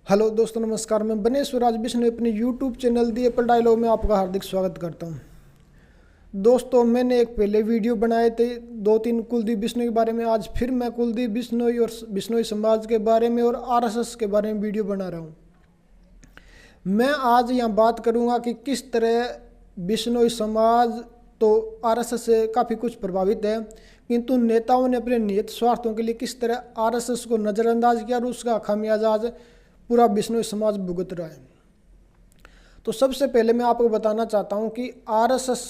Hello दोस्तों, नमस्कार। मैं बनेश्वर आज बिश्नोई अपने यूट्यूब चैनल दी एप्पल डायलॉग में आपका हार्दिक स्वागत करता हूं। दोस्तों, मैंने एक पहले वीडियो बनाए थे 2-3 कुलदीप बिश्नोई के बारे में। आज फिर मैं कुलदीप बिश्नोई और बिश्नोई समाज के बारे में और आरएसएस के बारे में वीडियो बना रहा हूं। मैं आज यहाँ बात करूँगा कि किस तरह बिश्नोई समाज तो आरएसएस से काफ़ी कुछ प्रभावित है, किंतु नेताओं ने अपने निहित स्वार्थों के लिए किस तरह आरएसएस को नज़रअंदाज किया और उसका खामियाजा आज पूरा बिश्नोई समाज भुगत रहा है। तो सबसे पहले मैं आपको बताना चाहता हूं कि आरएसएस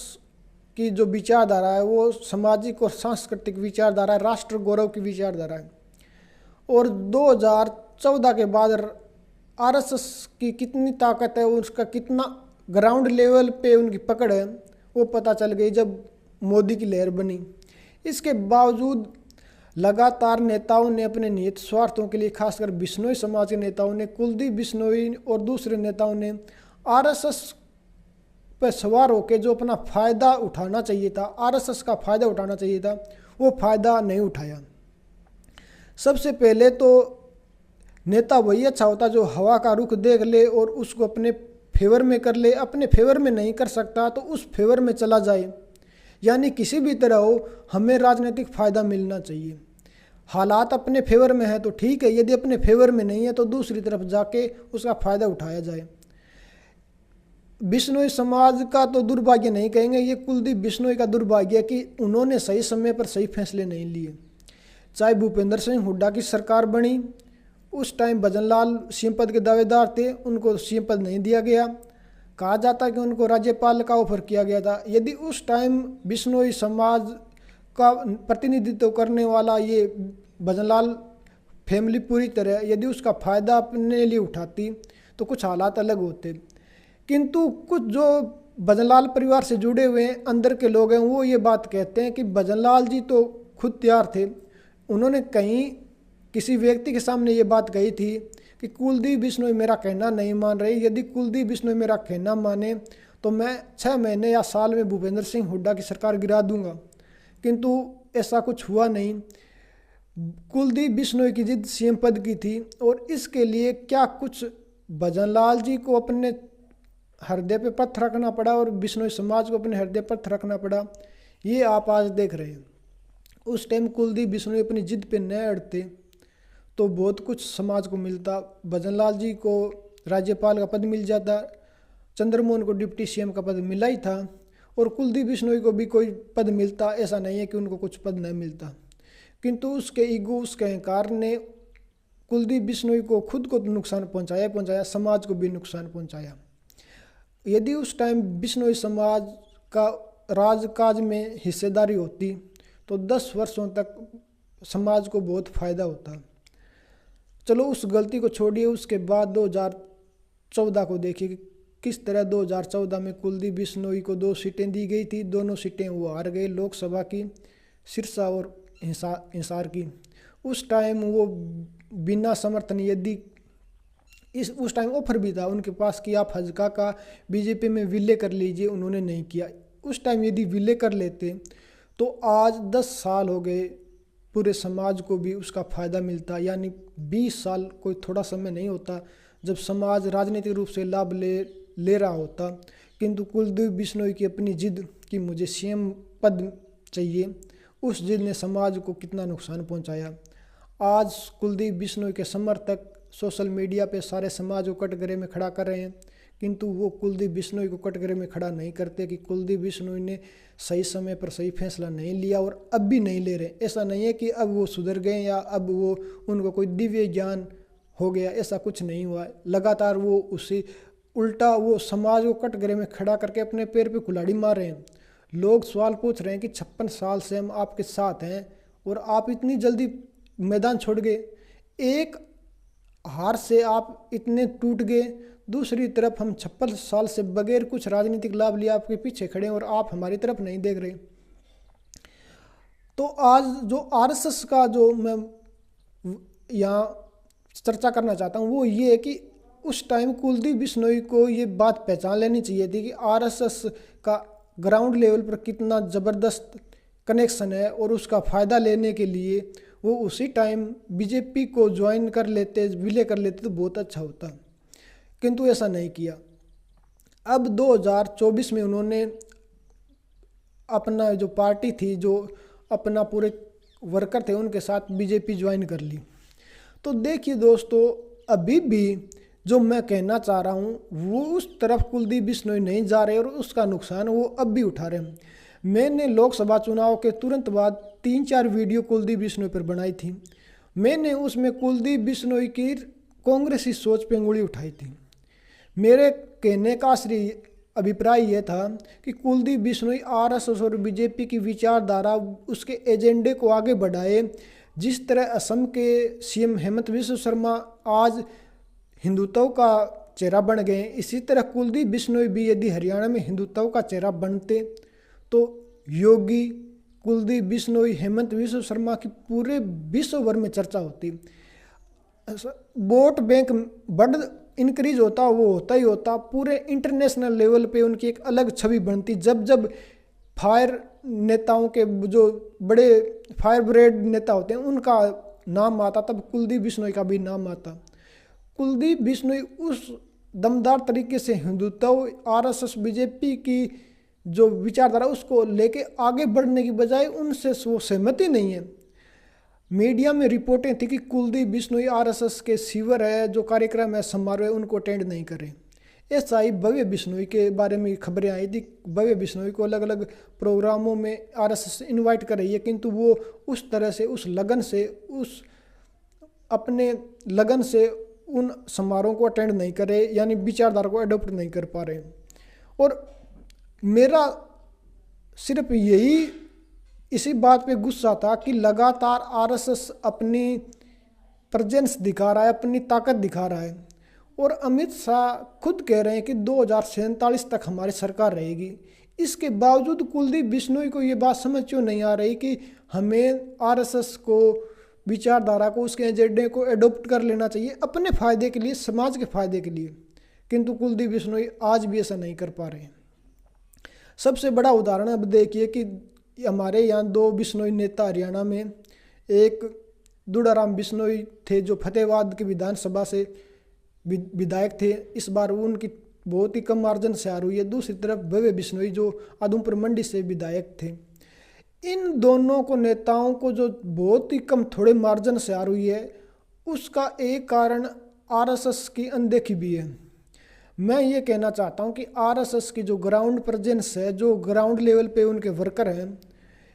की जो विचारधारा है वो सामाजिक और सांस्कृतिक विचारधारा है, राष्ट्र गौरव की विचारधारा है। और 2014 के बाद आरएसएस की कितनी ताकत है, उसका कितना ग्राउंड लेवल पे उनकी पकड़ है, वो पता चल गई जब मोदी की लहर बनी। इसके बावजूद लगातार नेताओं ने अपने निहित स्वार्थों के लिए, खासकर बिश्नोई समाज के नेताओं ने, कुलदीप बिश्नोई और दूसरे नेताओं ने आरएसएस पर सवार होकर जो अपना फ़ायदा उठाना चाहिए था, आरएसएस का फ़ायदा उठाना चाहिए था, वो फ़ायदा नहीं उठाया। सबसे पहले तो नेता वही अच्छा होता जो हवा का रुख देख ले और उसको अपने फेवर में कर ले। अपने फेवर में नहीं कर सकता तो उस फेवर में चला जाए, यानी किसी भी तरह हो, हमें राजनीतिक फ़ायदा मिलना चाहिए। हालात अपने फेवर में है तो ठीक है, यदि अपने फेवर में नहीं है तो दूसरी तरफ जाके उसका फ़ायदा उठाया जाए। बिश्नोई समाज का तो दुर्भाग्य नहीं कहेंगे, ये कुलदीप बिश्नोई का दुर्भाग्य है कि उन्होंने सही समय पर सही फैसले नहीं लिए। चाहे भूपेंद्र सिंह हुड्डा की सरकार बनी, उस टाइम भजनलाल सीएम पद के दावेदार थे, उनको सीएम पद नहीं दिया गया। कहा जाता है कि उनको राज्यपाल का ऑफर किया गया था। यदि उस टाइम बिश्नोई समाज का प्रतिनिधित्व करने वाला ये भजनलाल फैमिली पूरी तरह यदि उसका फ़ायदा अपने लिए उठाती तो कुछ हालात अलग होते। किंतु कुछ जो भजनलाल परिवार से जुड़े हुए हैं, अंदर के लोग हैं, वो ये बात कहते हैं कि भजनलाल जी तो खुद तैयार थे। उन्होंने कहीं किसी व्यक्ति के सामने ये बात कही थी कि कुलदीप बिश्नोई मेरा कहना नहीं मान रही, यदि कुलदीप बिश्नोई मेरा कहना माने तो मैं 6 महीने या साल में भूपेंद्र सिंह हुड्डा की सरकार गिरा दूंगा। किंतु ऐसा कुछ हुआ नहीं। कुलदीप बिश्नोई की जिद सीएम पद की थी और इसके लिए क्या कुछ भजनलाल जी को अपने हृदय पे पत्थर रखना पड़ा और बिश्नोई समाज को अपने हृदय पर पत्थर रखना पड़ा, ये आप आज देख रहे हैं। उस टाइम कुलदीप बिश्नोई अपनी जिद पे न अड़ते तो बहुत कुछ समाज को मिलता। भजनलाल जी को राज्यपाल का पद मिल जाता, चंद्रमोहन को डिप्टी सीएम का पद मिला ही था, और कुलदीप बिश्नोई को भी कोई पद मिलता। ऐसा नहीं है कि उनको कुछ पद नहीं मिलता, किंतु उसके ईगो, उसके अहंकार ने कुलदीप बिश्नोई को खुद को नुकसान पहुंचाया, समाज को भी नुकसान पहुंचाया। यदि उस टाइम बिश्नोई समाज का राजकाज में हिस्सेदारी होती तो 10 वर्षों तक समाज को बहुत फ़ायदा होता। चलो उस गलती को छोड़िए, उसके बाद 2014 को देखिए कि किस तरह 2014 में कुलदीप बिश्नोई को 2 सीटें दी गई थी। दोनों सीटें वो हार गए, लोकसभा की सिरसा और हिसार की। उस टाइम वो बिना समर्थन, यदि उस टाइम ऑफर भी था उनके पास कि आप हजका का बीजेपी में विलय कर लीजिए, उन्होंने नहीं किया। उस टाइम यदि विलय कर लेते तो आज 10 साल हो गए, पूरे समाज को भी उसका फ़ायदा मिलता। यानी 20 साल कोई थोड़ा समय नहीं होता जब समाज राजनीतिक रूप से लाभ ले रहा होता। किंतु कुलदीप बिश्नोई की अपनी जिद कि मुझे सीएम पद चाहिए, उस जिद ने समाज को कितना नुकसान पहुंचाया। आज कुलदीप बिश्नोई के समर्थक सोशल मीडिया पे सारे समाज को कटघरे में खड़ा कर रहे हैं, किंतु वो कुलदीप बिश्नोई को कटघरे में खड़ा नहीं करते कि कुलदीप बिश्नोई ने सही समय पर सही फैसला नहीं लिया और अब भी नहीं ले रहे। ऐसा नहीं है कि अब वो सुधर गए या अब वो उनको कोई दिव्य ज्ञान हो गया, ऐसा कुछ नहीं हुआ। लगातार वो उसी उल्टा वो समाज को कटघरे में खड़ा करके अपने पैर पे कुल्हाड़ी मार रहे हैं। लोग सवाल पूछ रहे हैं कि 56 साल से हम आपके साथ हैं और आप इतनी जल्दी मैदान छोड़ गए, एक हार से आप इतने टूट गए। दूसरी तरफ हम 56 साल से बगैर कुछ राजनीतिक लाभ लिए आपके पीछे खड़े हैं और आप हमारी तरफ नहीं देख रहे। तो आज जो आरएसएस का जो मैं यहाँ चर्चा करना चाहता हूँ वो ये है कि उस टाइम कुलदीप बिश्नोई को ये बात पहचान लेनी चाहिए थी कि आरएसएस का ग्राउंड लेवल पर कितना ज़बरदस्त कनेक्शन है और उसका फ़ायदा लेने के लिए वो उसी टाइम बीजेपी को ज्वाइन कर लेते, विलय कर लेते तो बहुत अच्छा होता, किंतु ऐसा नहीं किया। अब 2024 में उन्होंने अपना जो पार्टी थी, जो अपना पूरे वर्कर थे, उनके साथ बीजेपी ज्वाइन कर ली। तो देखिए दोस्तों, अभी भी जो मैं कहना चाह रहा हूँ वो उस तरफ कुलदीप बिश्नोई नहीं जा रहे और उसका नुकसान वो अब भी उठा रहे हैं। मैंने लोकसभा चुनाव के तुरंत बाद 3-4 वीडियो कुलदीप बिश्नोई पर बनाई थी। मैंने उसमें कुलदीप बिश्नोई की कांग्रेसी सोच पे उंगली उठाई थी। मेरे कहने का असली अभिप्राय यह था कि कुलदीप बिश्नोई आरएसएस और बीजेपी की विचारधारा, उसके एजेंडे को आगे बढ़ाए। जिस तरह असम के सीएम हेमंत बिश्व शर्मा आज हिंदुत्व का चेहरा बन गए, इसी तरह कुलदीप बिश्नोई भी यदि हरियाणा में हिंदुत्व का चेहरा बनते तो योगी, कुलदीप बिश्नोई, हेमंत बिश्व शर्मा की पूरे विश्व भर में चर्चा होती। वोट बैंक बढ़ इंक्रीज होता, वो होता ही होता। पूरे इंटरनेशनल लेवल पे उनकी एक अलग छवि बनती। जब जब फायर नेताओं के, जो बड़े फायर ब्रिगेड नेता होते हैं, उनका नाम आता, तब कुलदीप बिश्नोई का भी नाम आता। कुलदीप बिश्नोई उस दमदार तरीके से हिंदुत्व, आरएसएस, बीजेपी की जो विचारधारा उसको लेके आगे बढ़ने की बजाय उनसे वो सहमति नहीं है। मीडिया में रिपोर्टें थी कि कुलदीप बिश्नोई आरएसएस के सीवर है, जो कार्यक्रम है, समारोह है, उनको अटेंड नहीं करें। ऐसा ही भव्य बिश्नोई के बारे में खबरें आई थी। भव्य बिश्नोई को अलग अलग प्रोग्रामों में आरएसएस इनवाइट कर रही है, किंतु वो उस तरह से, उस लगन से, उस अपने लगन से उन समारोह को अटेंड नहीं करे, यानी विचारधारा को अडॉप्ट नहीं कर पा रहे। और मेरा सिर्फ यही इसी बात पे गुस्सा था कि लगातार आरएसएस अपनी प्रेजेंस दिखा रहा है, अपनी ताकत दिखा रहा है। और अमित शाह खुद कह रहे हैं कि 2047 तक हमारी सरकार रहेगी। इसके बावजूद कुलदीप बिश्नोई को ये बात समझ क्यों नहीं आ रही कि हमें आरएसएस को, विचारधारा को, उसके एजेंडे को एडॉप्ट कर लेना चाहिए अपने फ़ायदे के लिए, समाज के फ़ायदे के लिए। किंतु कुलदीप बिश्नोई आज भी ऐसा नहीं कर पा रहे हैं। सबसे बड़ा उदाहरण अब देखिए कि हमारे यहाँ 2 बिश्नोई नेता हरियाणा में, एक दुड़ाराम बिश्नोई थे जो फतेहाबाद की विधानसभा से विधायक थे, इस बार उनकी बहुत ही कम मार्जिन से हार हुई है। दूसरी तरफ भव्य बिश्नोई जो उधमपुर मंडी से विधायक थे। इन दोनों को, नेताओं को, जो बहुत ही कम थोड़े मार्जिन से हार हुई है, उसका एक कारण आरएसएस की अनदेखी भी है। मैं ये कहना चाहता हूँ कि आरएसएस की जो ग्राउंड प्रेजेंस है, जो ग्राउंड लेवल पे उनके वर्कर हैं,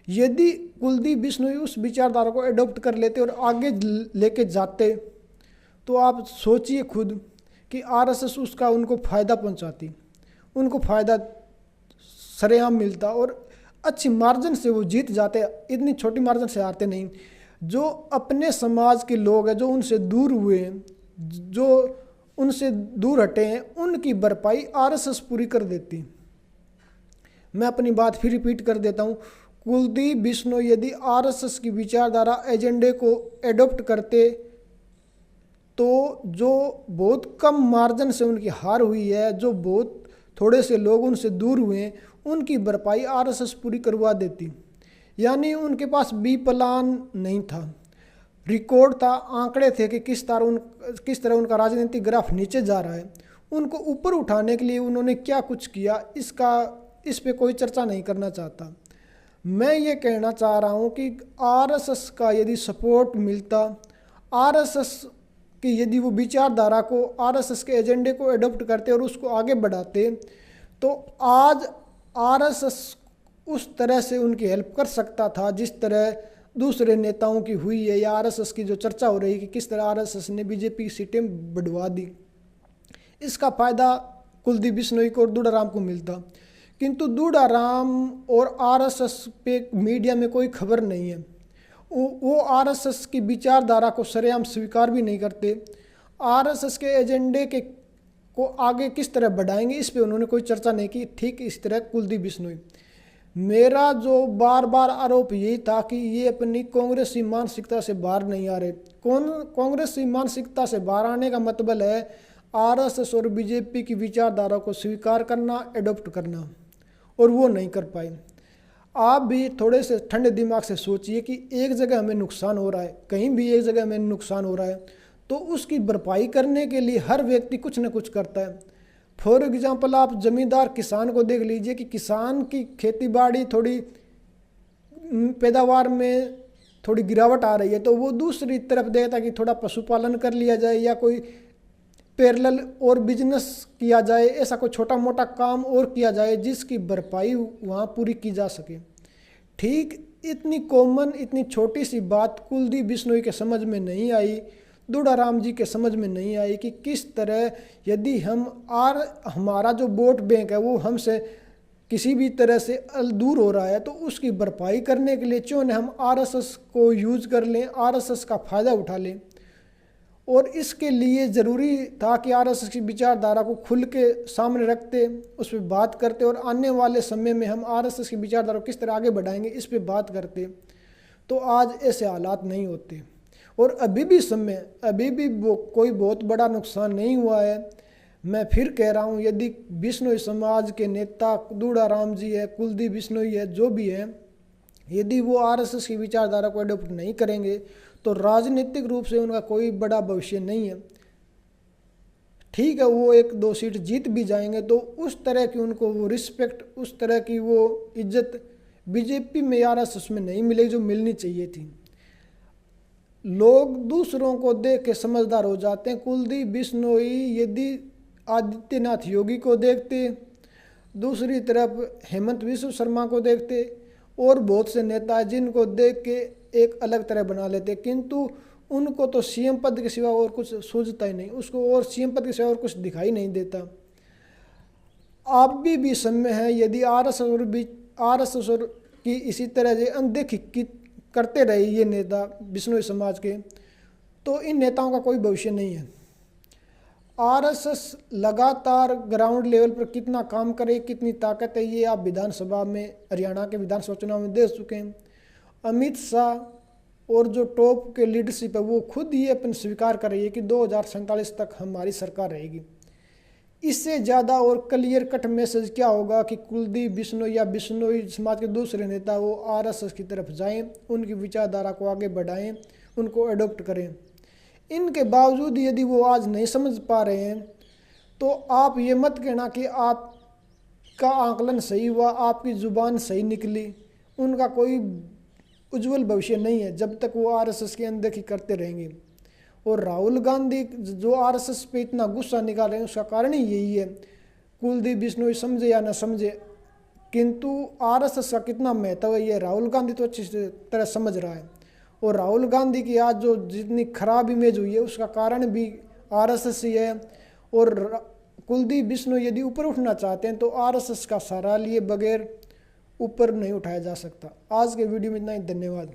यदि कुलदीप बिश्नोई उस विचारधारा को अडॉप्ट कर लेते और आगे लेके जाते, तो आप सोचिए खुद कि आरएसएस उसका उनको फ़ायदा पहुंचाती, उनको फ़ायदा सरेआम मिलता और अच्छी मार्जिन से वो जीत जाते। इतनी छोटी मार्जिन से हारते नहीं। जो अपने समाज के लोग हैं, जो उनसे दूर हुए हैं, जो उनसे दूर हटे हैं, उनकी भरपाई आरएसएस पूरी कर देती। मैं अपनी बात फिर रिपीट कर देता हूँ, कुलदीप बिश्नोई यदि आरएसएस की विचारधारा, एजेंडे को एडॉप्ट करते तो जो बहुत कम मार्जिन से उनकी हार हुई है, जो बहुत थोड़े से लोग उनसे दूर हुए हैं, उनकी भरपाई आरएसएस पूरी करवा देती। यानी उनके पास बी प्लान नहीं था, रिकॉर्ड था, आंकड़े थे कि किस तरह उनका राजनीतिक ग्राफ नीचे जा रहा है। उनको ऊपर उठाने के लिए उन्होंने क्या कुछ किया, इस पे कोई चर्चा नहीं करना चाहता। मैं ये कहना चाह रहा हूँ कि आरएसएस का यदि सपोर्ट मिलता, आरएसएस कि यदि वो विचारधारा को, आरएसएस के एजेंडे को एडॉप्ट करते और उसको आगे बढ़ाते, तो आज आरएसएस उस तरह से उनकी हेल्प कर सकता था जिस तरह दूसरे नेताओं की हुई है, या आरएसएस की जो चर्चा हो रही है कि किस तरह आरएसएस ने बीजेपी की सीटें बढ़वा दी। इसका फ़ायदा कुलदीप बिश्नोई को और दुड़ाराम को मिलता। किंतु दुड़ाराम और आरएसएस पे मीडिया में कोई खबर नहीं है। वो आरएसएस की विचारधारा को सरेआम स्वीकार भी नहीं करते। आरएसएस के एजेंडे को आगे किस तरह बढ़ाएंगे, इस पे उन्होंने कोई चर्चा नहीं की। ठीक इस तरह कुलदीप बिश्नोई। मेरा जो बार बार आरोप यही था कि ये अपनी कांग्रेसी मानसिकता से बाहर नहीं आ रहे। कांग्रेसी मानसिकता से बाहर आने का मतलब है आरएसएस और बीजेपी की विचारधारा को स्वीकार करना, एडॉप्ट करना, और वो नहीं कर पाए। आप भी थोड़े से ठंडे दिमाग से सोचिए कि एक जगह हमें नुकसान हो रहा है, कहीं भी एक जगह हमें नुकसान हो रहा है, तो उसकी भरपाई करने के लिए हर व्यक्ति कुछ न कुछ करता है। फॉर एग्जाम्पल आप जमींदार किसान को देख लीजिए कि किसान की खेती बाड़ी थोड़ी पैदावार में थोड़ी गिरावट आ रही है, तो वो दूसरी तरफ देखता कि थोड़ा पशुपालन कर लिया जाए या कोई पैरेलल और बिजनेस किया जाए, ऐसा कोई छोटा मोटा काम और किया जाए जिसकी भरपाई वहाँ पूरी की जा सके। ठीक इतनी कॉमन, इतनी छोटी सी बात कुलदीप बिश्नोई के समझ में नहीं आई, दुड़ाराम जी के समझ में नहीं आई कि किस तरह यदि हमारा जो वोट बैंक है वो हमसे किसी भी तरह से दूर हो रहा है, तो उसकी भरपाई करने के लिए क्यों न हम आरएसएस को यूज कर लें, आरएसएस का फ़ायदा उठा लें। और इसके लिए ज़रूरी था कि आरएसएस की विचारधारा को खुल के सामने रखते, उस पर बात करते और आने वाले समय में हम आरएसएस की विचारधारा को किस तरह आगे बढ़ाएंगे इस पर बात करते, तो आज ऐसे हालात नहीं होते। और अभी भी कोई बहुत बड़ा नुकसान नहीं हुआ है। मैं फिर कह रहा हूँ, यदि बिश्नोई समाज के नेता दुड़ाराम जी है, कुलदीप बिश्नोई है, जो भी है, यदि वो आरएसएस की विचारधारा को अडॉप्ट नहीं करेंगे तो राजनीतिक रूप से उनका कोई बड़ा भविष्य नहीं है। ठीक है, वो 1-2 सीट जीत भी जाएंगे तो उस तरह की उनको वो रिस्पेक्ट, उस तरह की वो इज्जत बीजेपी में, आरएसएस में नहीं मिलेगी जो मिलनी चाहिए थी। लोग दूसरों को देख के समझदार हो जाते हैं। कुलदीप बिश्नोई यदि आदित्यनाथ योगी को देखते, दूसरी तरफ हेमंत विश्व शर्मा को देखते और बहुत से नेता जिनको देख के एक अलग तरह बना लेते, किंतु उनको तो सीएम पद के सिवा और कुछ सूझता ही नहीं, उसको और सीएम पद के सिवा और कुछ दिखाई नहीं देता। आप भी समय है, यदि आरएसएस की इसी तरह से अनदेखी करते रहे ये नेता बिश्नोई समाज के, तो इन नेताओं का कोई भविष्य नहीं है। आरएसएस लगातार ग्राउंड लेवल पर कितना काम करे, कितनी ताकत है, ये आप विधानसभा में, हरियाणा के विधानसभा चुनाव में देख चुके हैं। अमित शाह और जो टॉप के लीडरशिप है वो खुद ये अपन स्वीकार कर रही है कि 2047 तक हमारी सरकार रहेगी। इससे ज़्यादा और क्लियर कट मैसेज क्या होगा कि कुलदीप बिश्नोई या बिश्नोई समाज के दूसरे नेता वो आरएसएस की तरफ जाएं, उनकी विचारधारा को आगे बढ़ाएं, उनको अडॉप्ट करें। इनके बावजूद यदि वो आज नहीं समझ पा रहे हैं तो आप ये मत कहना कि आपका आकलन सही हुआ, आपकी ज़ुबान सही निकली। उनका कोई उज्जवल भविष्य नहीं है जब तक वो आरएसएस की अनदेखी करते रहेंगे। और राहुल गांधी जो आरएसएस पे इतना गुस्सा निकाल रहे हैं उसका कारण ही यही है। कुलदीप बिश्नोई समझे या न समझे, किंतु आरएसएस का कितना महत्व है ये राहुल गांधी तो अच्छी तरह समझ रहा है। और राहुल गांधी की आज जो जितनी खराब इमेज हुई है उसका कारण भी आरएसएस ही है। और कुलदीप बिश्नोई यदि ऊपर उठना चाहते हैं तो आरएसएस का सहारा लिए बगैर ऊपर नहीं उठाया जा सकता। आज के वीडियो में इतना ही, धन्यवाद।